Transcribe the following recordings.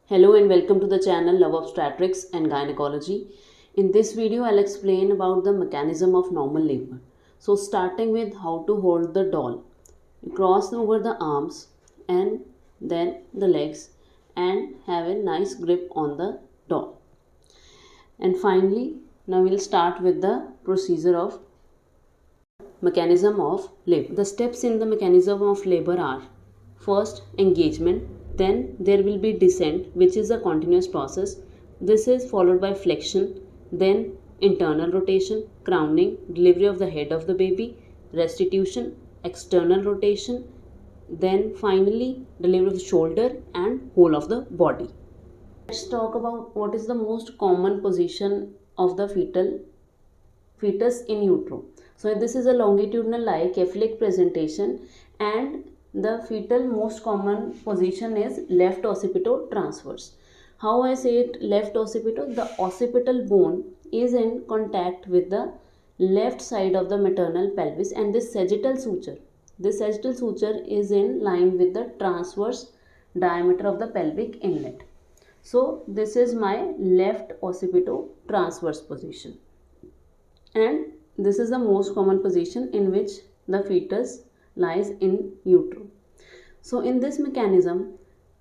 Hello and welcome to the channel Love Obstetrics and Gynecology. In this video, I'll explain about the mechanism of normal labor. So starting with how to hold the doll. You cross over the arms and then the legs and have a nice grip on the doll. And finally, now we'll start with the procedure of mechanism of labor. The steps in the mechanism of labor are: first, engagement, then there will be descent, which is a continuous process. This is followed by flexion, then internal rotation, crowning, delivery of the head of the baby, restitution, external rotation, then finally delivery of the shoulder and whole of the body. Let's talk about what is the most common position of the fetus in utero. So this is a longitudinal like cephalic presentation, and the fetal most common position is left occipito-transverse. How I say it left occipito? The occipital bone is in contact with the left side of the maternal pelvis, and this sagittal suture is in line with the transverse diameter of the pelvic inlet. So this is my left occipito-transverse position, and this is the most common position in which the fetus lies in utero. So in this mechanism,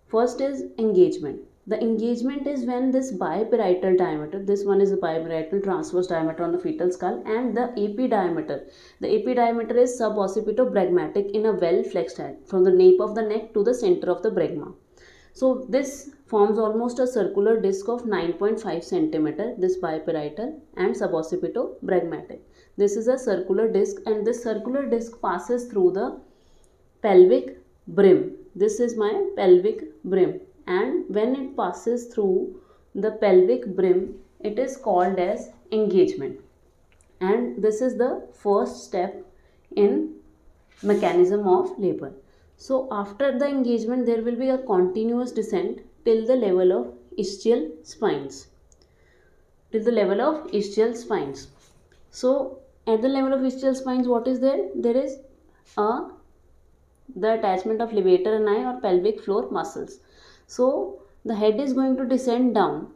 first is engagement. The engagement is when this biparietal diameter, this one is the biparietal transverse diameter on the fetal skull, and the AP diameter. The AP diameter is suboccipito-bregmatic in a well flexed head from the nape of the neck to the center of the bregma. So this forms almost a circular disc of 9.5 centimeter, this biparietal and suboccipito-bregmatic. This is a circular disc, and this circular disc passes through the pelvic brim. This is my pelvic brim, and when it passes through the pelvic brim, it is called as engagement. And this is the first step in mechanism of labor. So after the engagement, there will be a continuous descent till the level of ischial spines. So at the level of ischial spines, what is there? There is the attachment of levator ani or pelvic floor muscles. So the head is going to descend down,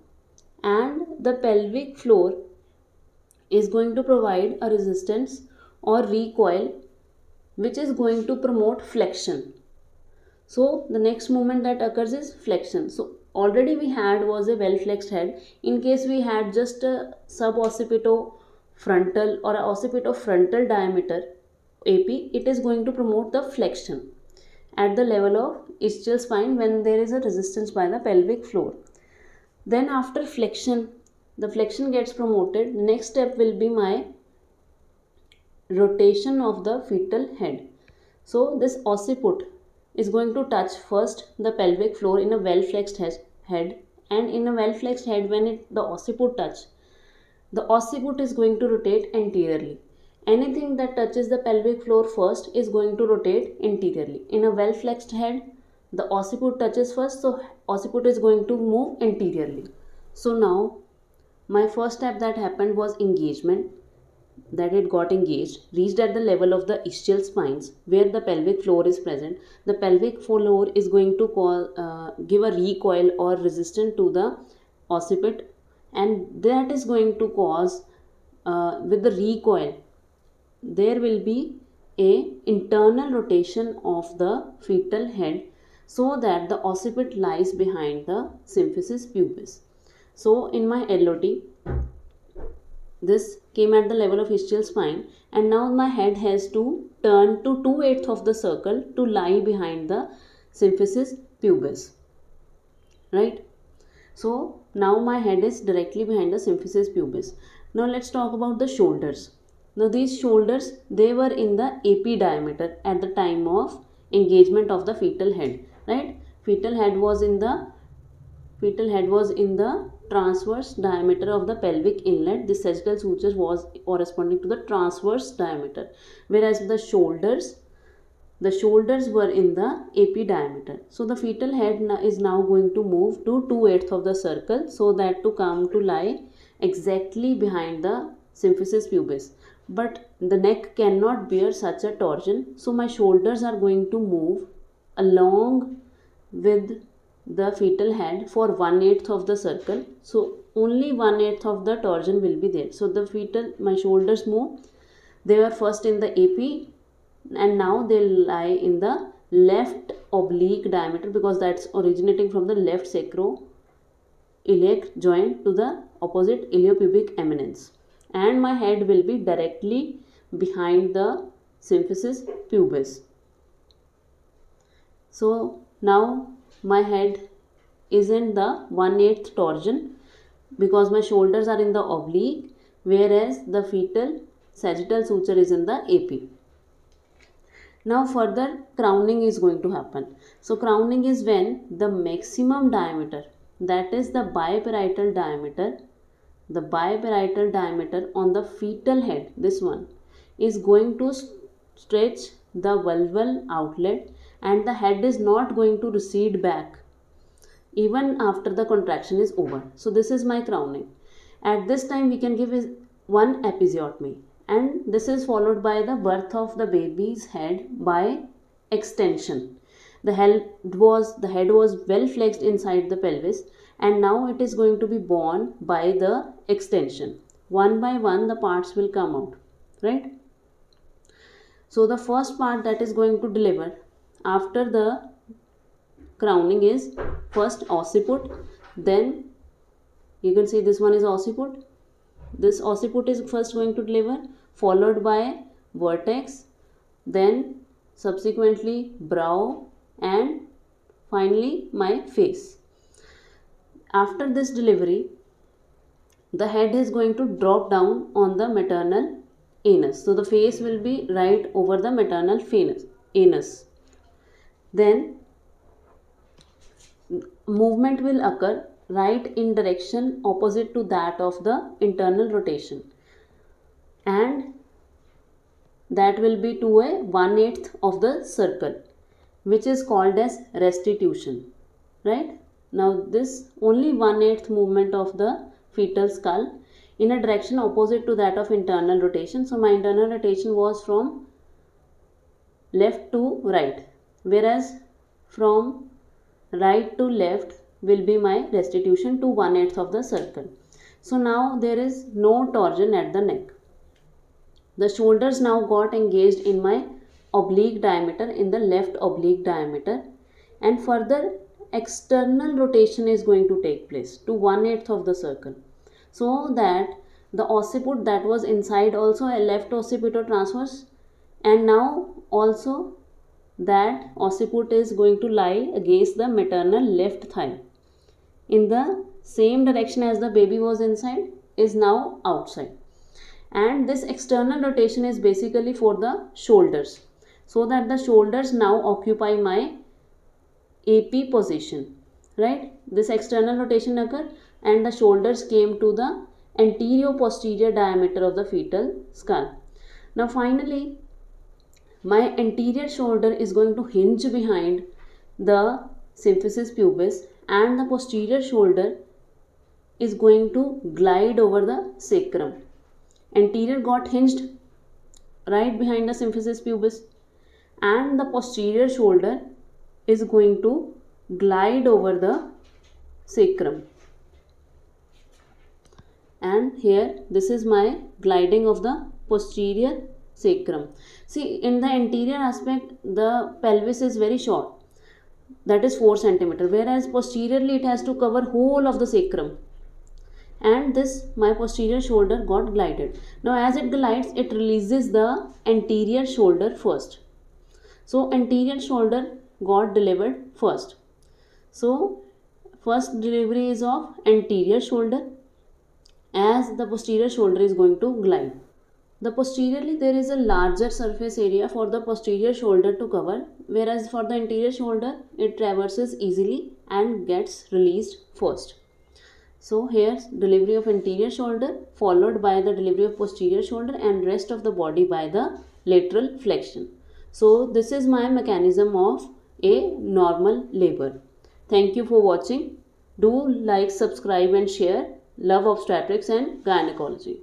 and the pelvic floor is going to provide a resistance or recoil, which is going to promote flexion. So the next movement that occurs is flexion. So already we had was a well flexed head. In case we had just a suboccipito-frontal or a occipito-frontal diameter AP, it is going to promote the flexion at the level of ischial spine when there is a resistance by the pelvic floor. Then after flexion, the flexion gets promoted. Next step will be my rotation of the fetal head. So this occiput is going to touch first the pelvic floor in a well flexed head, and in a well flexed head, when the occiput touch, the occiput is going to rotate anteriorly. Anything that touches the pelvic floor first is going to rotate anteriorly. In a well flexed head, the occiput touches first, so occiput is going to move anteriorly. So now my first step that happened was engagement, that it got engaged, reached at the level of the ischial spines where the pelvic floor is present. The pelvic floor is going to give a recoil or resistance to the occiput, and that is going to cause with the recoil there will be a internal rotation of the fetal head, so that the occiput lies behind the symphysis pubis. So in my LOT, this came at the level of ischial spine, and now my head has to turn to 2/8 of the circle to lie behind the symphysis pubis, right? So now my head is directly behind the symphysis pubis. Now let's talk about the shoulders. Now these shoulders, they were in the AP diameter at the time of engagement of the fetal head, right? Fetal head was in the transverse diameter of the pelvic inlet. The sagittal suture was corresponding to the transverse diameter, whereas the shoulders were in the AP diameter. So the fetal head is now going to move to 2/8 of the circle, so that to come to lie exactly behind the symphysis pubis. But the neck cannot bear such a torsion, so my shoulders are going to move along with the fetal head for 1/8 of the circle. So only 1/8 of the torsion will be there. So the fetal, my shoulders move. They were first in the AP and now they lie in the left oblique diameter, because that's originating from the left sacroiliac joint to the opposite iliopubic eminence. And my head will be directly behind the symphysis pubis. So now my head is in the 1/8 torsion because my shoulders are in the oblique, whereas the fetal sagittal suture is in the AP. Now further crowning is going to happen. So crowning is when the maximum diameter, that is the biparietal diameter on the fetal head, this one, is going to stretch the vulval outlet, and the head is not going to recede back even after the contraction is over. So this is my crowning. At this time we can give one episiotomy, and this is followed by the birth of the baby's head by extension. The head was well flexed inside the pelvis, and now it is going to be born by the extension. One by one the parts will come out, right? So the first part that is going to deliver after the crowning is first occiput. Then you can see this one is occiput. This occiput is first going to deliver, followed by vertex, then subsequently brow, and finally my face. After this delivery, the head is going to drop down on the maternal anus. So the face will be right over the maternal anus. Then movement will occur right in direction opposite to that of the internal rotation, and that will be to a 1/8 of the circle, which is called as restitution, right? Now this only 1/8 movement of the fetal skull in a direction opposite to that of internal rotation. So my internal rotation was from left to right, whereas from right to left will be my restitution to 1/8 of the circle. So now there is no torsion at the neck. The shoulders now got engaged in my oblique diameter, in the left oblique diameter, and further external rotation is going to take place to 1/8 of the circle, so that the occiput that was inside also a left occipital transverse, and now also that occiput is going to lie against the maternal left thigh in the same direction as the baby was inside, is now outside. And this external rotation is basically for the shoulders, so that the shoulders now occupy my AP position, right? This external rotation occurred and the shoulders came to the anterior posterior diameter of the fetal skull. Now finally my anterior shoulder is going to hinge behind the symphysis pubis, and the posterior shoulder is going to glide over the sacrum. Anterior got hinged right behind the symphysis pubis, and the posterior shoulder is going to glide over the sacrum. And here this is my gliding of the posterior sacrum. See, in the anterior aspect the pelvis is very short, that is 4 cm, whereas posteriorly it has to cover whole of the sacrum, and this my posterior shoulder got glided. Now as it glides, it releases the anterior shoulder first, so anterior shoulder got delivered first. So first delivery is of anterior shoulder, as the posterior shoulder is going to glide. The posteriorly there is a larger surface area for the posterior shoulder to cover, whereas for the anterior shoulder it traverses easily and gets released first. So here's delivery of anterior shoulder followed by the delivery of posterior shoulder, and rest of the body by the lateral flexion. So this is my mechanism of a normal labor. Thank you for watching. Do like, subscribe and share. Love Obstetrics and Gynecology.